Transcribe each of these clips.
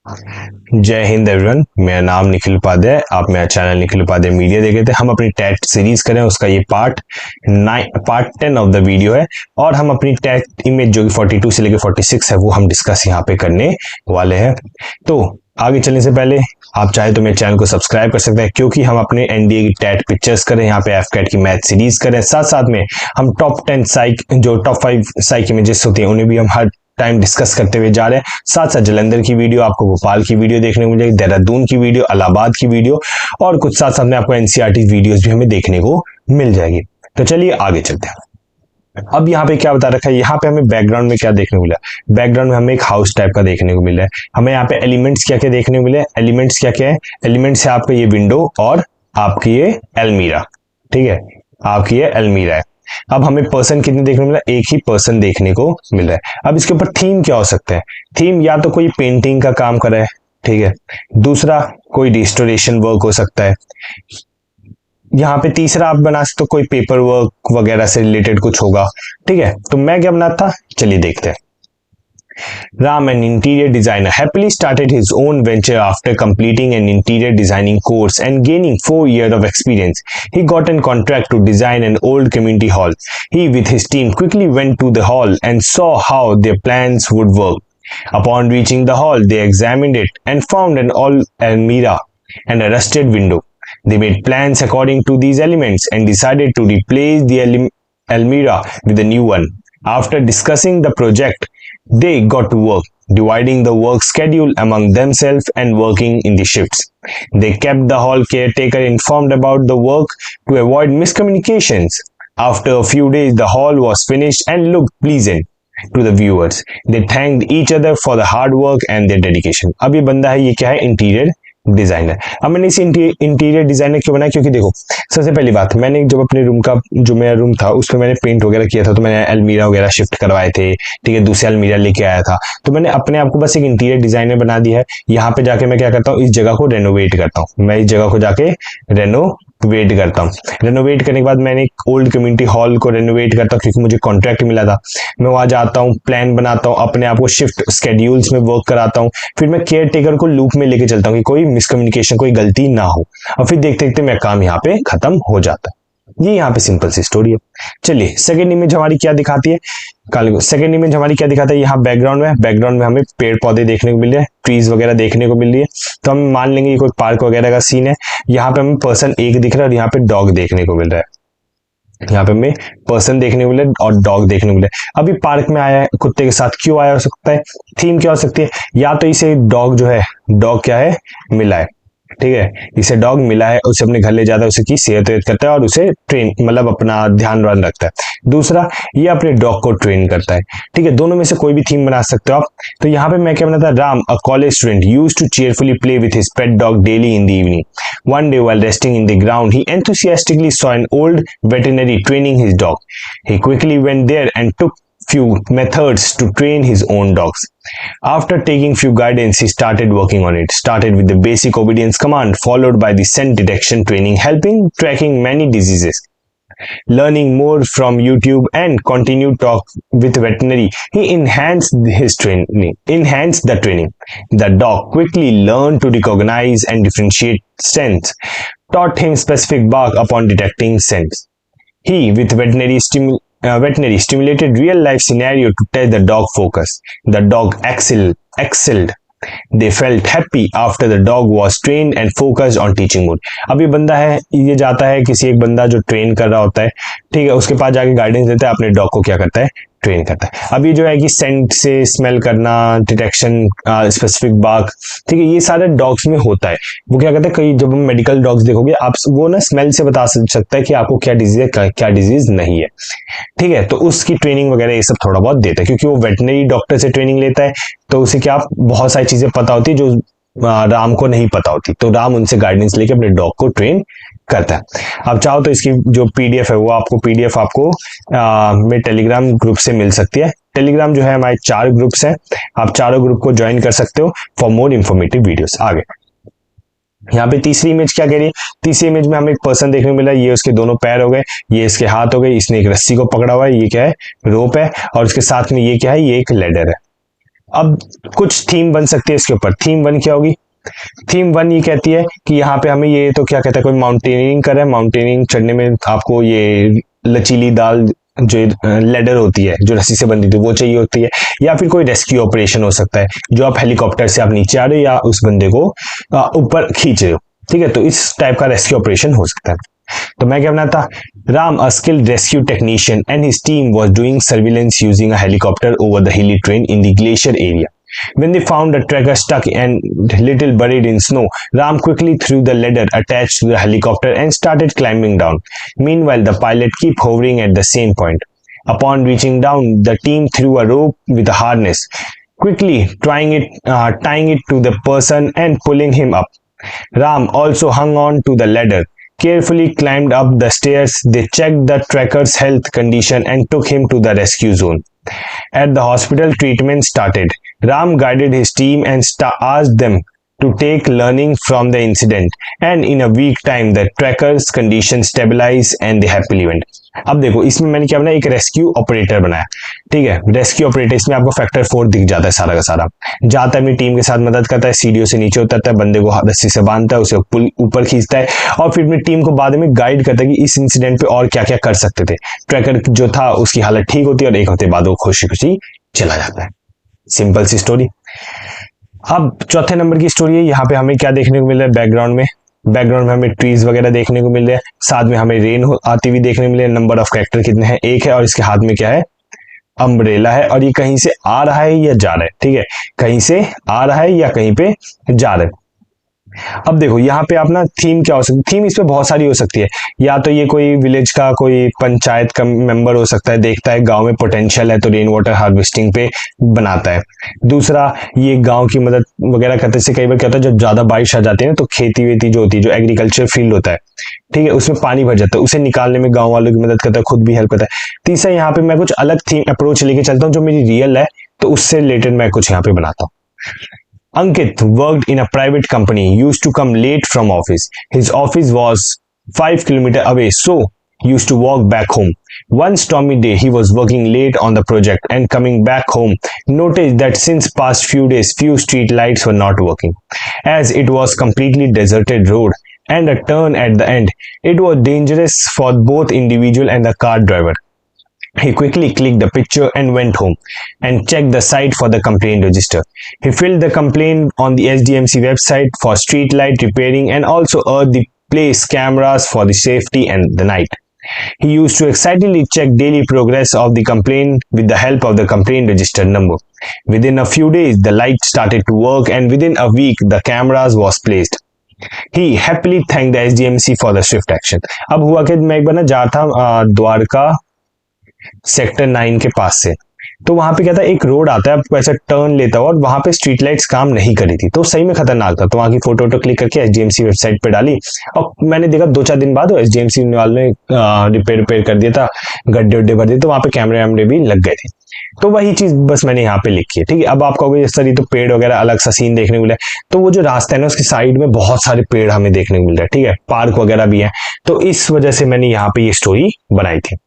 जय हिंद एवरीवन, मेरा नाम निखिल उपाध्याय। आप मेरा चैनल निखिल उपाध्याय मीडिया देख रहे थे। हम अपनी टेट सीरीज करें, उसका ये पार्ट 10 ऑफ द वीडियो है और हम अपनी टेट इमेज जो कि 42 से लेकर 46 है वो हम डिस्कस यहाँ पे करने वाले हैं। तो आगे चलने से पहले आप चाहे तो मेरे चैनल को सब्सक्राइब कर सकते हैं, क्योंकि हम अपने एनडीए की टेट पिक्चर्स करें, यहाँ पे एफकेट की मैथ सीरीज करें, साथ साथ में हम टॉप 5 साइक इमेजेस होती हैं उन्हें भी हम हर टाइम डिस्कस करते हुए जा रहे हैं। साथ साथ जलंधर की वीडियो, आपको भोपाल की वीडियो देखने को मिलेगी, देहरादून की वीडियो, इलाहाबाद की वीडियो और कुछ साथ साथ में आपको एनसीईआरटी वीडियोस भी हमें देखने को मिल जाएगी। तो चलिए आगे चलते हैं। अब यहाँ पे क्या बता रखा है, यहाँ पे हमें बैकग्राउंड में क्या देखने को मिला। बैकग्राउंड में हमें एक हाउस टाइप का देखने को मिला है। हमें यहाँ पे एलिमेंट्स क्या क्या देखने को मिले। एलिमेंट्स क्या क्या है? एलिमेंट्स है आपका ये विंडो और आपकी ये अलमीरा। ठीक है, आपकी ये अलमीरा है। अब हमें पर्सन कितने देखने को मिला? एक ही पर्सन देखने को मिल रहा है। अब इसके ऊपर थीम क्या हो सकता है? थीम या तो कोई पेंटिंग का काम कर रहा है, ठीक है, दूसरा कोई रिस्टोरेशन वर्क हो सकता है, यहाँ पे तीसरा आप बना सकते हो कोई पेपर वर्क वगैरह से रिलेटेड कुछ होगा। ठीक है, तो मैं क्या बनाता था, चलिए देखते हैं। Ram, an interior designer, happily started his own venture after completing an interior designing course and gaining 4 years of experience. He got a contract to design an old community hall. He, with his team, quickly went to the hall and saw how their plans would work. Upon reaching the hall, they examined it and found an old almirah and a rusted window. They made plans according to these elements and decided to replace the almirah with a new one. After discussing the project, they got to work, dividing the work schedule among themselves and working in the shifts. They kept the hall caretaker informed about the work to avoid miscommunications. After a few days, the hall was finished and looked pleasant to the viewers. They thanked each other for the hard work and their dedication. अब ये बंदा है, ये क्या है? Interior designer. अब मैंने इसे इंटीरियर डिजाइनर क्यों बनाया? क्योंकि देखो, सबसे पहली बात, मैंने जब अपने रूम का जो मेरा रूम था उसमें मैंने पेंट वगैरह किया था, तो मैंने अलमीरा वगैरह शिफ्ट करवाए थे, ठीक है, दूसरे अलमीरा लेके आया था, तो मैंने अपने आप को बस एक इंटीरियर डिजाइनर बना दिया है। यहाँ पे जाके मैं क्या करता हूँ, इस जगह को रेनोवेट करता हूँ। मैं इस जगह को जाके रेनोवेट करता हूँ। रेनोवेट करने के बाद मैंने एक ओल्ड कम्युनिटी हॉल को रेनोवेट करता हूँ, क्योंकि मुझे कॉन्ट्रैक्ट मिला था। मैं वहां जाता हूँ, प्लान बनाता हूँ, अपने आप को शिफ्ट स्केड्यूल्स में वर्क कराता हूँ, फिर मैं केयर टेकर को लूप में लेके चलता हूँ कि कोई मिसकम्युनिकेशन, कोई गलती ना हो, और फिर देखते देखते मेरा काम यहाँ पे खत्म हो जाता है। ये यहाँ पे सिंपल सी स्टोरी है। चलिए सेकंड इमेज हमारी क्या दिखाती है? सेकंड इमेज हमारी क्या दिखाता है? यहाँ बैकग्राउंड में हमें पेड़ पौधे देखने को मिल रहे हैं, ट्रीज वगैरह देखने को मिल रही है। तो हम मान लेंगे ये कोई पार्क वगैरह का सीन है। यहाँ पे हमें पर्सन एक दिख रहा है और यहाँ पे डॉग देखने को मिल रहा है। यहाँ पे हमें पर्सन देखने को मिले और डॉग देखने को मिले। अभी पार्क में आया है, कुत्ते के साथ क्यों आया हो सकता है? थीम क्या हो सकती है? या तो इसे डॉग जो है, डॉग क्या है, मिला है, ठीक है, इसे डॉग मिला है, उसे अपने घर ले जाता है, उसे की सेहत करता है और उसे ट्रेन, मतलब अपना ध्यान रखता है। दूसरा, ये अपने डॉग को ट्रेन करता है। ठीक है, दोनों में से कोई भी थीम बना सकते हो आप। तो यहाँ पे मैं क्या बनाता? Ram, a college student, used to cheerfully play with his pet dog daily in the evening. One day, while resting in the ground, he enthusiastically saw an old veterinary training his dog. He quickly went there and took few methods to train his own dogs. After taking few guidance, he started working on it. Started with the basic obedience command, followed by the scent detection training, helping tracking many diseases. Learning more from YouTube and continued talk with veterinary, he enhanced the training. The dog quickly learned to recognize and differentiate scents, taught him specific bark upon detecting scents. He, with veterinary stimulated real life scenario to test the dog focus. The dog excelled. They felt happy after the dog was trained and focused on teaching mode. अब ये बंदा है, ये जाता है किसी एक बंदा जो ट्रेन कर रहा होता है, ठीक है, उसके पास जाके गाइडेंस देता है, अपने डॉग को क्या करता है, ट्रेन करता है। अब ये जो है कि सेंट से स्मेल करना, डिटेक्शन, स्पेसिफिक बार्क, ठीक है, ये सारे डॉग्स में होता है। वो क्या करते हैं, कई जब हम मेडिकल डॉग्स देखोगे आप, वो ना स्मेल से बता सकता है कि आपको क्या डिजीज है, क्या डिजीज नहीं है। ठीक है, तो उसकी ट्रेनिंग वगैरह ये सब थोड़ा बहुत देता है, क्योंकि वो वेटनरी डॉक्टर से ट्रेनिंग लेता है, तो उसे क्या बहुत सारी चीजें पता होती है जो राम को नहीं पता होती, तो राम उनसे गाइडेंस लेके अपने डॉग को ट्रेन करता है। अब चाहो तो इसकी जो पीडीएफ है वो आपको मेरे टेलीग्राम ग्रुप से मिल सकती है। टेलीग्राम जो है हमारे 4 ग्रुप्स हैं, आप चारों ग्रुप को ज्वाइन कर सकते हो फॉर मोर इंफॉर्मेटिव वीडियोस। आगे यहाँ पे तीसरी इमेज क्या कह रही है? तीसरी इमेज में हमें एक पर्सन देखने को मिला, ये उसके दोनों पैर हो गए, ये इसके हाथ हो गए, इसने एक रस्सी को पकड़ा हुआ है, ये क्या है, रोप है, और उसके साथ में ये क्या है, ये एक लेडर है। अब कुछ थीम बन सकती है इसके ऊपर। थीम 1 क्या होगी? थीम 1 ये कहती है कि यहाँ पे हमें ये तो क्या कहता है, कोई माउंटेनियरिंग कर रहा है, माउंटेनियरिंग चढ़ने में आपको ये लचीली दाल जो लेडर होती है जो रस्सी से बंधी थी वो चाहिए होती है, या फिर कोई रेस्क्यू ऑपरेशन हो सकता है जो आप हेलीकॉप्टर से आप नीचे आ रहे हो या उस बंदे को ऊपर खींच रहे हो, ठीक है, तो इस टाइप का रेस्क्यू ऑपरेशन हो सकता है। तो मैं क्या बनाता, राम अ skilled rescue technician and his team was doing surveillance using a helicopter over the hilly terrain in the glacier area. When they found a tracker stuck and little buried in snow, Ram quickly threw the ladder attached to the helicopter and started climbing down. Meanwhile, the pilot kept hovering at the same point. Upon reaching down, the team threw a rope with a harness, quickly tying it to the person and pulling him up. Ram also hung on to the ladder, carefully climbed up the stairs. They checked the tracker's health condition and took him to the rescue zone. At the hospital, treatment started. Ram guided his team and asked them to take learning from the incident. And in a week time, the tracker's condition stabilized and they happily went. अब देखो इसमें मैंने क्या बनाया, एक rescue operator बनाया, ठीक है। रेस्क्यू ऑपरेटर, इसमें आपको फैक्टर 4 दिख जाता है सारा का सारा। जाता है अपनी टीम के साथ मदद करता है, सीढ़ियों से नीचे उतरता है, बंदे को रस्सी से बांधता है, उसे पुल ऊपर खींचता है और फिर अपनी टीम को बाद में गाइड करता है कि इस इंसिडेंट पे और क्या क्या कर सकते थे। ट्रैकर जो था उसकी हालत ठीक होती है और एक हफ्ते बाद वो खुशी खुशी चला जाता है। सिंपल सी स्टोरी। अब चौथे नंबर की स्टोरी है, यहाँ पे हमें क्या देखने को मिल रहा है, बैकग्राउंड में हमें ट्रीज वगैरह देखने को मिल रहे हैं, साथ में हमें रेन आती हुई देखने को मिल रही है। नंबर ऑफ कैरेक्टर कितने हैं, 1 है और इसके हाथ में क्या है, अम्ब्रेला है और ये कहीं से आ रहा है या जा रहा है, ठीक है, कहीं से आ रहा है या कहीं पे जा रहा है। अब देखो यहाँ पे आप ना थीम क्या हो सकती है, थीम इस पे बहुत सारी हो सकती है। या तो ये कोई विलेज का कोई पंचायत का मेंबर हो सकता है, देखता है गांव में पोटेंशियल है तो रेन वाटर हार्वेस्टिंग पे बनाता है। दूसरा ये गांव की मदद वगैरह करते से कई बार क्या होता है जब ज्यादा बारिश आ जाती है ना तो खेती वेती जो होती है, जो एग्रीकल्चर फील्ड होता है, ठीक है, उसमें पानी भर जाता है, उसे निकालने में गाँव वालों की मदद करता है, खुद भी हेल्प करता है। तीसरा यहाँ पे मैं कुछ अलग थीम अप्रोच लेके चलता हूँ जो मेरी रियल है, तो उससे रिलेटेड मैं कुछ यहाँ पे बनाता हूँ। Ankit worked in a private company, used to come late from office. His office was 5 kilometers away, so used to walk back home. One stormy day, he was working late on the project and coming back home, noticed that since past few days, few street lights were not working. As it was completely deserted road and a turn at the end, it was dangerous for both individual and the car driver. He quickly clicked the picture and went home and checked the site for the complaint register. He filled the complaint on the SDMC website for street light repairing and also urged the place cameras for the safety and the night. He used to excitedly check daily progress of the complaint with the help of the complaint register number. Within a few days, the light started to work and within a week, the cameras was placed. He happily thanked the SDMC for the swift action. अब हुआ कि मैं एक बार ना जा था Dwarka sector 9 के पास से, तो वहां पे क्या था, एक रोड आता है आपको ऐसा टर्न लेता हुआ और वहां पे स्ट्रीट लाइट्स काम नहीं करी थी, तो सही में खतरनाक था। तो वहां की फोटो क्लिक करके एसडीएमसी वेबसाइट पे डाली और मैंने देखा 2-4 दिन बाद एसडीएमसी वाले ने रिपेयर कर दिया था, गड्ढे उड्ढे भर दिए, तो वहां पे कैमरे वैमरे भी लग गए थे। तो वही चीज बस मैंने यहाँ पे लिखी है, ठीक है। अब आप कहोगे इस तरह तो पेड़ वगैरह अलग सा सीन देखने को मिला है, तो वो जो रास्ता है ना उसकी साइड में बहुत सारे पेड़ हमें देखने को मिल रहा है, ठीक है, पार्क वगैरह भी है, तो इस वजह से मैंने यहाँ पे ये स्टोरी बनाई थी।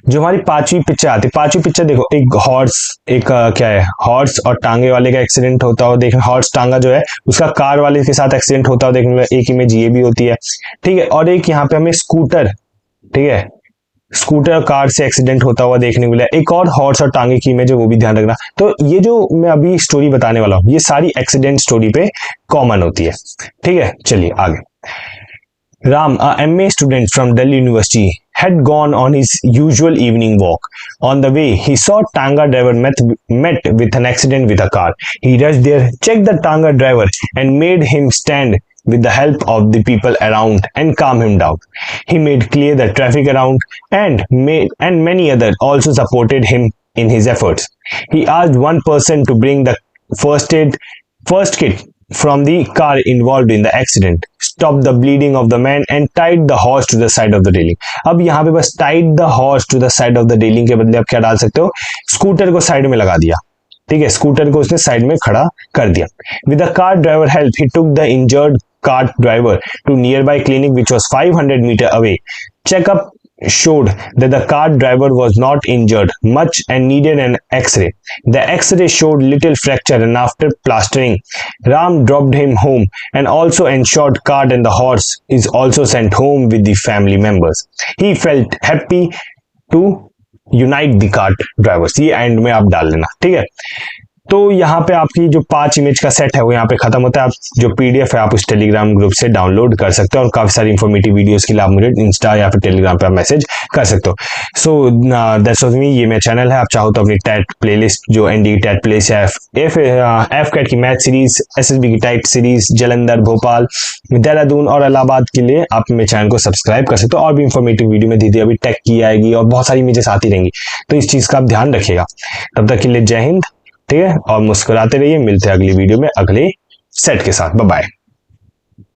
जो हमारी 5वीं पिक्चर आती है, 5वीं पिक्चर देखो, एक हॉर्स, एक क्या है, हॉर्स और टांगे वाले का एक्सीडेंट होता हो देखना, हॉर्स टांगा जो है उसका कार वाले के साथ एक्सीडेंट होता हो देखने, एक इमेज ये भी होती है, ठीक है। और एक यहाँ पे हमें स्कूटर, ठीक है, स्कूटर कार से एक्सीडेंट होता हुआ देखने को मिला, एक और हॉर्स और टांगे की इमेज है वो भी ध्यान रखना। तो ये जो मैं अभी स्टोरी बताने वाला हूँ ये सारी एक्सीडेंट स्टोरी पे कॉमन होती है, ठीक है। चलिए आगे। Ram, a MA student from Delhi University, had gone on his usual evening walk. On the way, he saw Tanga driver met with an accident with a car. He rushed there, checked the Tanga driver, and made him stand with the help of the people around and calm him down. He made clear the traffic around and many others also supported him in his efforts. He asked one person to bring the first kit from the car involved in the accident, stopped the bleeding of the man and tied the horse to the side of the railing. अब यहाँ पे बस tied the horse to the side of the railing के बदले आप क्या डाल सकते हो, स्कूटर को साइड में लगा दिया, ठीक है, स्कूटर को उसने साइड में खड़ा कर दिया। With the car driver help, he took the injured cart driver to nearby clinic which was 500 meters away. Check up showed that the cart driver was not injured much and needed an X-ray. The X-ray showed little fracture, and after plastering, Ram dropped him home and also ensured cart and the horse is also sent home with the family members. He felt happy to unite the cart drivers. ये and में आप डाल लेना, ठीक है। तो यहाँ पे आपकी जो 5 इमेज का सेट है वो यहाँ पे खत्म होता है। आप जो पीडीएफ है आप उस टेलीग्राम ग्रुप से डाउनलोड कर सकते हो और काफी सारी इंफॉर्मेटिव वीडियोस के लिए आप मुझे इंस्टा या फिर टेलीग्राम पे आप मैसेज कर सकते हो। सो दैट्स वाज मी, ये मेरा चैनल है। आप चाहो तो अपनी टैट प्लेलिस्ट जो एनडी टैट प्लेलिस्ट है, एफ कैट की मैथ सीरीज, एसएसबी की टाइट सीरीज, जालंधर, भोपाल, देहरादून और इलाहाबाद के लिए आप मेरे चैनल को सब्सक्राइब कर सकते हो। और भी इंफॉर्मेटिव वीडियो में दीदी अभी टेक की आएगी और बहुत सारी इमेजेस आती रहेंगी, तो इस चीज का आप ध्यान रखिएगा। तब तक के लिए जय हिंद, ठीक है, और मुस्कुराते रहिए। मिलते हैं अगली वीडियो में अगले सेट के साथ। Bye bye.